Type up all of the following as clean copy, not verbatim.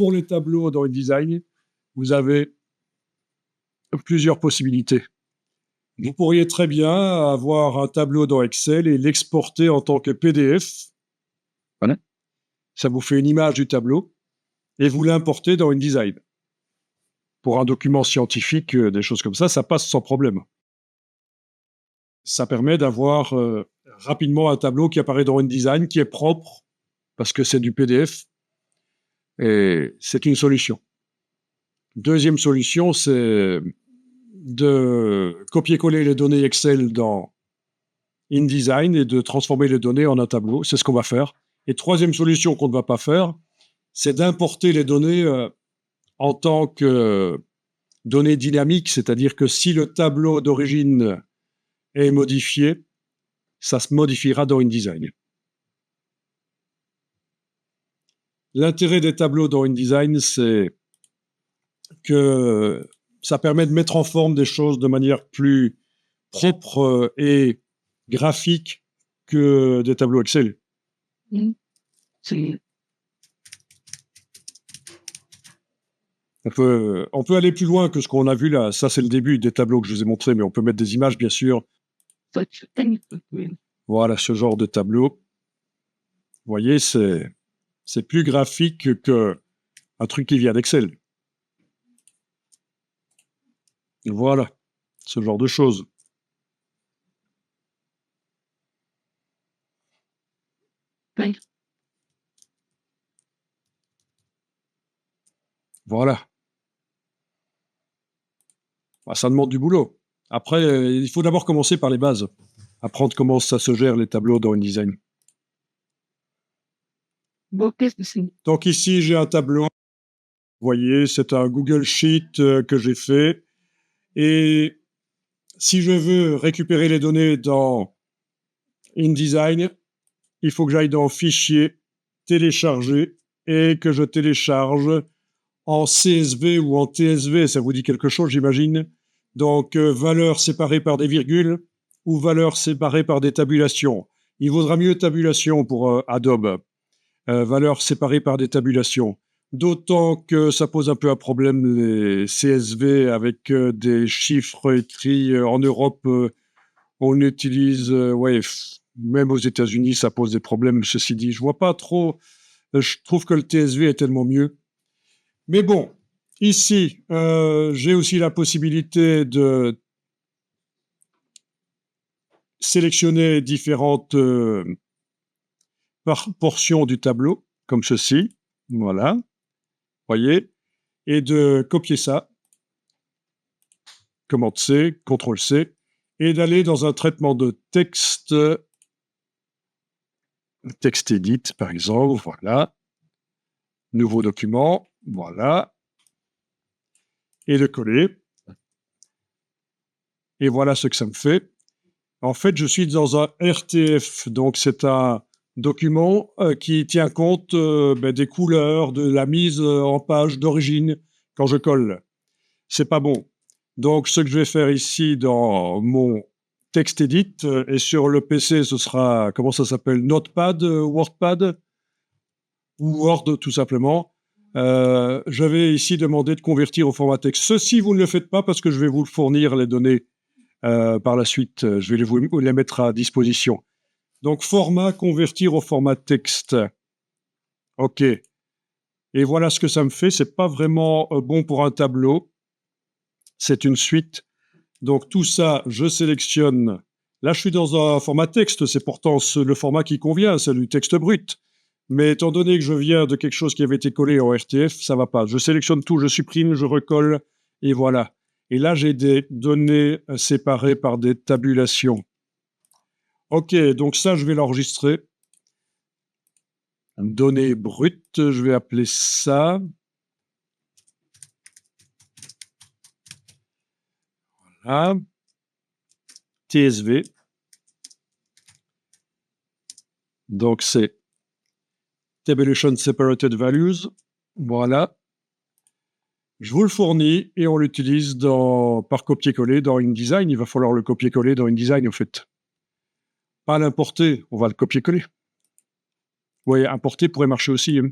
pour les tableaux dans InDesign, vous avez plusieurs possibilités. Vous pourriez très bien avoir un tableau dans Excel et l'exporter en tant que PDF. Voilà. Ça vous fait une image du tableau et vous l'importez dans InDesign. Pour un document scientifique, des choses comme ça passe sans problème. Ça permet d'avoir rapidement un tableau qui apparaît dans InDesign, qui est propre, parce que c'est du PDF, et c'est une solution. Deuxième solution, c'est de copier-coller les données Excel dans InDesign et de transformer les données en un tableau. C'est ce qu'on va faire. Et troisième solution qu'on ne va pas faire, c'est d'importer les données en tant que données dynamiques, c'est-à-dire que si le tableau d'origine est modifié, ça se modifiera dans InDesign. L'intérêt des tableaux dans InDesign, c'est que ça permet de mettre en forme des choses de manière plus propre et graphique que des tableaux Excel. On peut aller plus loin que ce qu'on a vu là. Ça, c'est le début des tableaux que je vous ai montrés, mais on peut mettre des images, bien sûr. Voilà, ce genre de tableau. Vous voyez, c'est plus graphique qu'un truc qui vient d'Excel. Voilà, ce genre de choses. Voilà. Bah, ça demande du boulot. Après, il faut d'abord commencer par les bases. Apprendre comment ça se gère les tableaux dans InDesign. Donc ici, j'ai un tableau. Vous voyez, c'est un Google Sheet que j'ai fait. Et si je veux récupérer les données dans InDesign, il faut que j'aille dans Fichier, Télécharger, et que je télécharge en CSV ou en TSV. Ça vous dit quelque chose, j'imagine. Donc, valeurs séparées par des virgules ou valeurs séparées par des tabulations. Il vaudra mieux tabulation pour Adobe. Valeurs séparées par des tabulations. D'autant que ça pose un peu un problème, les CSV, avec des chiffres écrits en Europe. On utilise, même aux États-Unis, ça pose des problèmes. Ceci dit, je vois pas trop. Je trouve que le TSV est tellement mieux. Mais bon, ici, j'ai aussi la possibilité de sélectionner différentes portions du tableau, comme ceci. Voilà. Voyez, et de copier ça, Commande C, CTRL C, et d'aller dans un traitement de texte, texte edit par exemple, voilà, nouveau document, voilà, et de coller. Et voilà ce que ça me fait. En fait, je suis dans un RTF, donc c'est un document qui tient compte des couleurs, de la mise en page d'origine quand je colle. C'est pas bon. Donc, ce que je vais faire ici dans mon texte edit, et sur le PC, ce sera, comment ça s'appelle, Notepad, WordPad, ou Word tout simplement. Je vais ici demander de convertir au format texte. Ceci, vous ne le faites pas parce que je vais vous fournir les données par la suite. Je vais vous les mettre à disposition. Donc, format, convertir au format texte. OK. Et voilà ce que ça me fait. C'est pas vraiment bon pour un tableau. C'est une suite. Donc, tout ça, je sélectionne. Là, je suis dans un format texte. C'est pourtant le format qui convient, c'est du texte brut. Mais étant donné que je viens de quelque chose qui avait été collé en RTF, ça va pas. Je sélectionne tout, je supprime, je recolle, et voilà. Et là, j'ai des données séparées par des tabulations. OK, donc ça, je vais l'enregistrer. Données brutes, je vais appeler ça. Voilà. TSV. Donc, c'est Tabulation Separated Values. Voilà. Je vous le fournis et on l'utilise par copier-coller dans InDesign. Il va falloir le copier-coller dans InDesign, en fait. Pas l'importer, on va le copier-coller. Oui, importer pourrait marcher aussi, hein.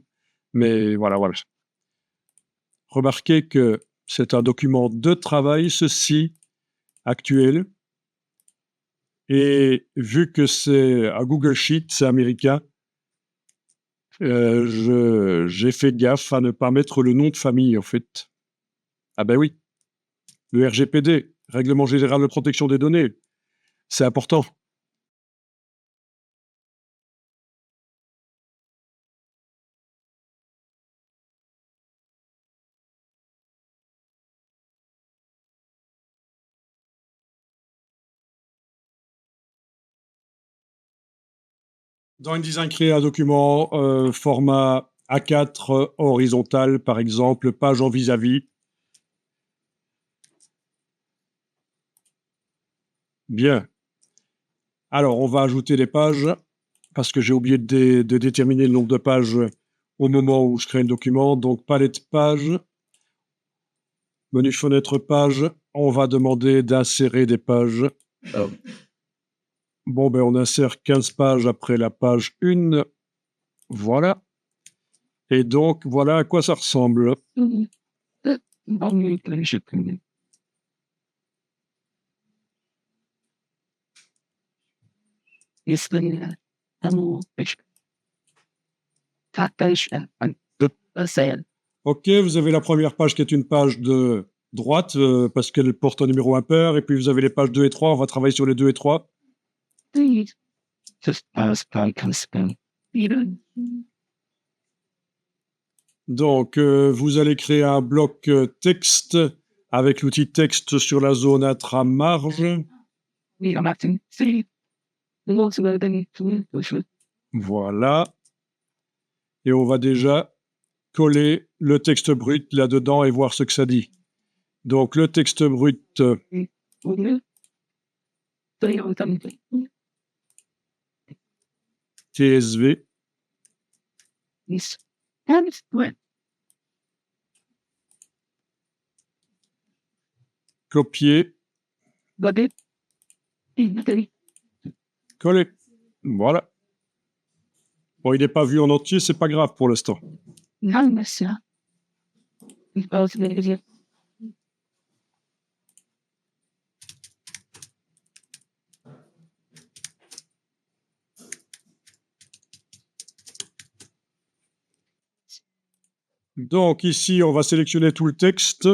Mais voilà. Remarquez que c'est un document de travail, ceci, actuel. Et vu que c'est un Google Sheet, c'est américain, j'ai fait gaffe à ne pas mettre le nom de famille, en fait. Ah ben oui, le RGPD, Règlement général de protection des données, c'est important. Dans InDesign, créer un document format A4 horizontal, par exemple, page en vis-à-vis. Bien. Alors, on va ajouter des pages, parce que j'ai oublié de déterminer le nombre de pages au moment où je crée le document. Donc, palette page, menu fenêtre page, on va demander d'insérer des pages. Bon, ben, on insère 15 pages après la page 1. Voilà. Et donc, voilà à quoi ça ressemble. Ok, vous avez la première page qui est une page de droite, parce qu'elle porte un numéro impair, et puis vous avez les pages 2 et 3, on va travailler sur les 2 et 3. Donc, vous allez créer un bloc texte avec l'outil texte sur la zone intramarge. Voilà. Et on va déjà coller le texte brut là-dedans et voir ce que ça dit. Donc, le texte brut, TSV, copier, coller. Voilà. Bon, il n'est pas vu en entier, c'est pas grave pour l'instant. Donc ici, on va sélectionner tout le texte.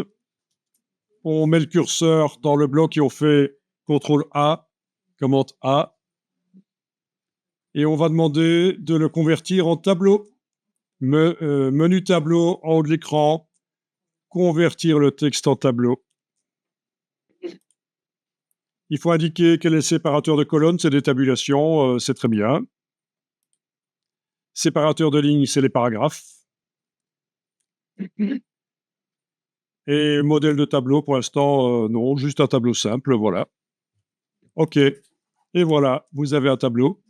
On met le curseur dans le bloc et on fait CTRL A, commande A. Et on va demander de le convertir en tableau. Menu tableau en haut de l'écran, convertir le texte en tableau. Il faut indiquer quel est le séparateur de colonnes, c'est des tabulations, c'est très bien. Séparateur de lignes, c'est les paragraphes. Et modèle de tableau, pour l'instant, non, juste un tableau simple, voilà. OK. Et voilà, vous avez un tableau.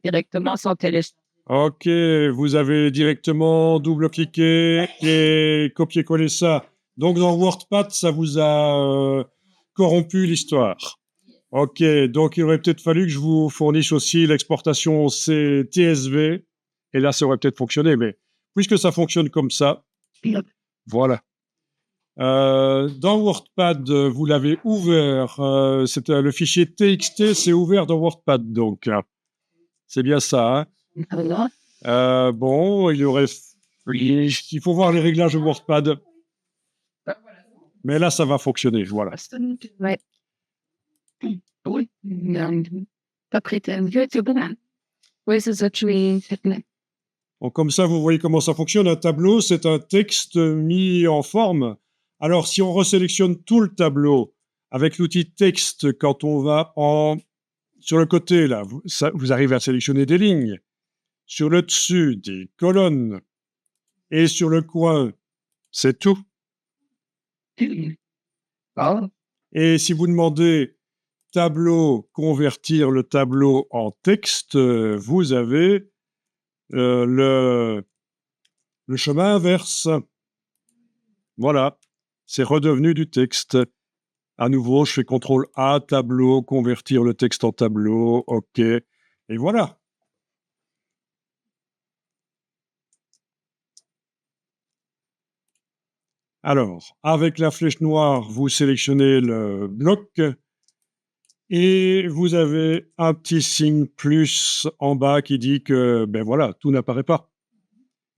Directement sans téléphone. OK, vous avez directement double-cliqué et copié-collé ça. Donc dans WordPad, ça vous a corrompu l'histoire. OK, donc il aurait peut-être fallu que je vous fournisse aussi l'exportation CTSV. Et là, ça aurait peut-être fonctionné, mais puisque ça fonctionne comme ça, voilà. Dans WordPad, vous l'avez ouvert. C'était le fichier TXT, c'est ouvert dans WordPad, donc. C'est bien ça, hein. Bon, il faut voir les réglages de WordPad. Mais là, ça va fonctionner, voilà. Ouais. Oui. Pas prétentieux, c'est bon. Oui, c'est ça, tu es. Donc, comme ça, vous voyez comment ça fonctionne. Un tableau, c'est un texte mis en forme. Alors, si on resélectionne tout le tableau avec l'outil texte, quand on va sur le côté, là, vous arrivez à sélectionner des lignes. Sur le dessus, des colonnes. Et sur le coin, c'est tout. Et si vous demandez tableau, convertir le tableau en texte, vous avez le chemin inverse. Voilà, c'est redevenu du texte. À nouveau, je fais CTRL A, tableau, convertir le texte en tableau, OK. Et voilà. Alors, avec la flèche noire, vous sélectionnez le bloc et vous avez un petit signe plus en bas qui dit que, ben voilà, tout n'apparaît pas.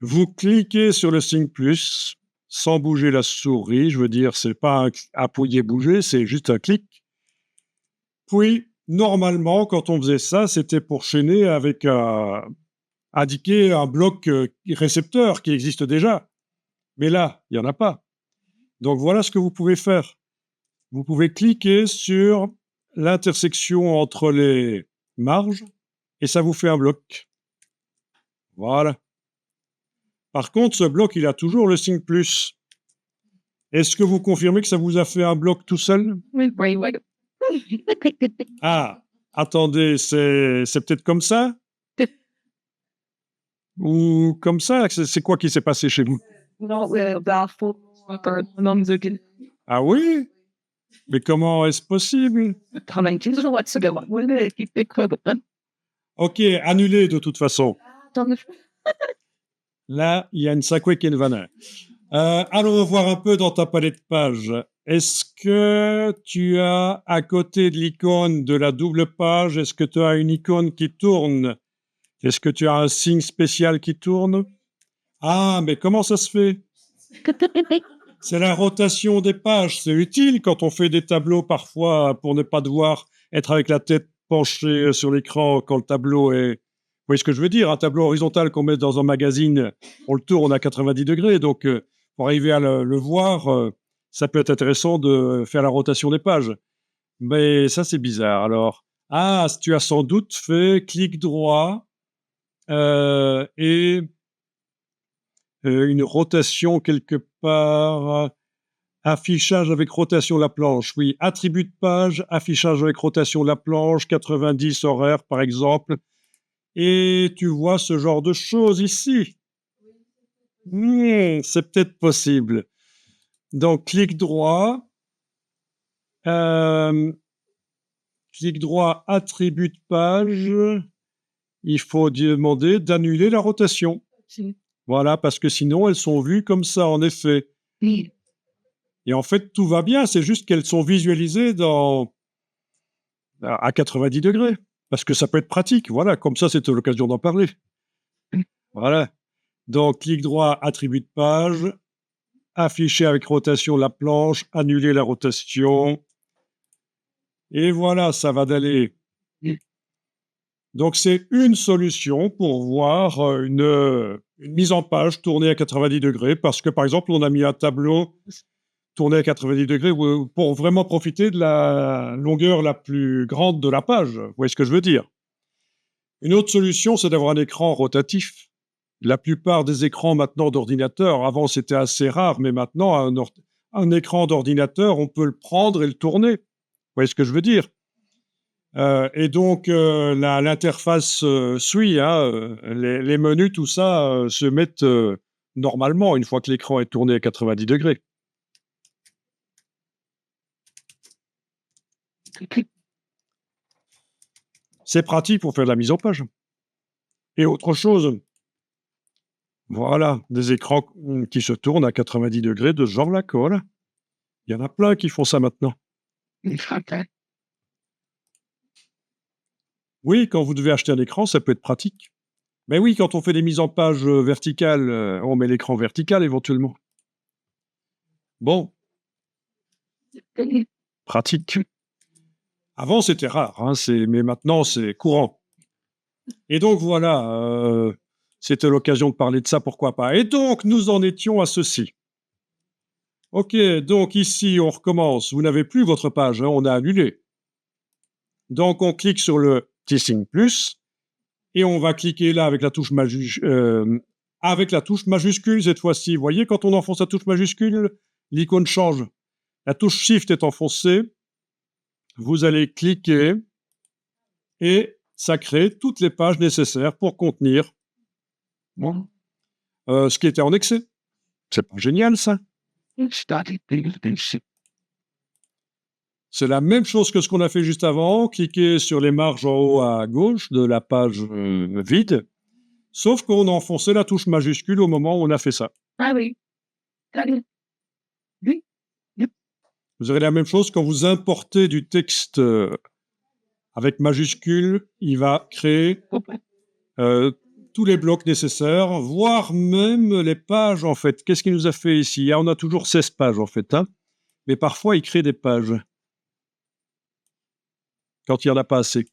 Vous cliquez sur le signe plus sans bouger la souris. Je veux dire, c'est pas un appuyer, bouger, c'est juste un clic. Puis, normalement, quand on faisait ça, c'était pour chaîner avec indiquer un bloc récepteur qui existe déjà. Mais là, il n'y en a pas. Donc voilà ce que vous pouvez faire. Vous pouvez cliquer sur l'intersection entre les marges et ça vous fait un bloc. Voilà. Par contre, ce bloc, il a toujours le signe plus. Est-ce que vous confirmez que ça vous a fait un bloc tout seul? Oui, oui, oui. Ah, attendez, c'est peut-être comme ça? Ou comme ça? C'est quoi qui s'est passé chez vous? Non, baffle, non, Ah oui? Mais comment est-ce possible? Ok, annulé de toute façon. Là, il y a une sacrée qui est une vanne. Allons voir un peu dans ta palette de pages. Est-ce que tu as, à côté de l'icône de la double page, est-ce que tu as une icône qui tourne? Est-ce que tu as un signe spécial qui tourne? Ah, mais comment ça se fait? C'est la rotation des pages. C'est utile quand on fait des tableaux parfois pour ne pas devoir être avec la tête penchée sur l'écran quand le tableau est... Vous voyez ce que je veux dire? Un tableau horizontal qu'on met dans un magazine, on le tourne à 90 degrés. Donc, pour arriver à le voir, ça peut être intéressant de faire la rotation des pages. Mais ça, c'est bizarre. Alors, ah, tu as sans doute fait clic droit et une rotation quelque part. Affichage avec rotation de la planche, oui. Attribut de page, affichage avec rotation de la planche, 90 horaires par exemple. Et tu vois ce genre de choses ici. C'est peut-être possible. Donc, euh, clic droit, attribut de page. Il faut demander d'annuler la rotation. Voilà, parce que sinon, elles sont vues comme ça, en effet. Oui. Et en fait, tout va bien, c'est juste qu'elles sont visualisées à 90 degrés. Parce que ça peut être pratique. Voilà, comme ça, c'était l'occasion d'en parler. Voilà. Donc, clic droit, attribut de page, afficher avec rotation la planche, annuler la rotation. Et voilà, ça va d'aller. Donc, c'est une solution pour voir une mise en page tournée à 90 degrés. Parce que, par exemple, on a mis un tableau tourné à 90 degrés pour vraiment profiter de la longueur la plus grande de la page. Vous voyez ce que je veux dire? Une autre solution, c'est d'avoir un écran rotatif. La plupart des écrans maintenant d'ordinateur, avant c'était assez rare, mais maintenant un écran d'ordinateur, on peut le prendre et le tourner. Vous voyez ce que je veux dire? Et donc l'interface suit, hein, les menus, tout ça se mettent normalement une fois que l'écran est tourné à 90 degrés. C'est pratique pour faire de la mise en page. Et autre chose, voilà, des écrans qui se tournent à 90 degrés de ce genre-là, voilà. Il y en a plein qui font ça maintenant. Oui, quand vous devez acheter un écran, ça peut être pratique. Mais oui, quand on fait des mises en page verticales, on met l'écran vertical éventuellement. Bon, pratique. Avant, c'était rare, hein, mais maintenant, c'est courant. Et donc, voilà, c'était l'occasion de parler de ça, pourquoi pas. Et donc, nous en étions à ceci. Ok, donc ici, on recommence. Vous n'avez plus votre page, hein, on a annulé. Donc, on clique sur le petit signe plus et on va cliquer là avec la touche majuscule cette fois-ci. Vous voyez, quand on enfonce la touche majuscule, l'icône change. La touche Shift est enfoncée. Vous allez cliquer et ça crée toutes les pages nécessaires pour contenir ce qui était en excès. C'est pas génial, ça? C'est la même chose que ce qu'on a fait juste avant. Cliquez sur les marges en haut à gauche de la page vide. Sauf qu'on a enfoncé la touche majuscule au moment où on a fait ça. Ah oui. Vous aurez la même chose quand vous importez du texte avec majuscule, il va créer tous les blocs nécessaires, voire même les pages, en fait. Qu'est-ce qu'il nous a fait ici? On a toujours 16 pages, en fait, hein, mais parfois, il crée des pages quand il n'y en a pas assez.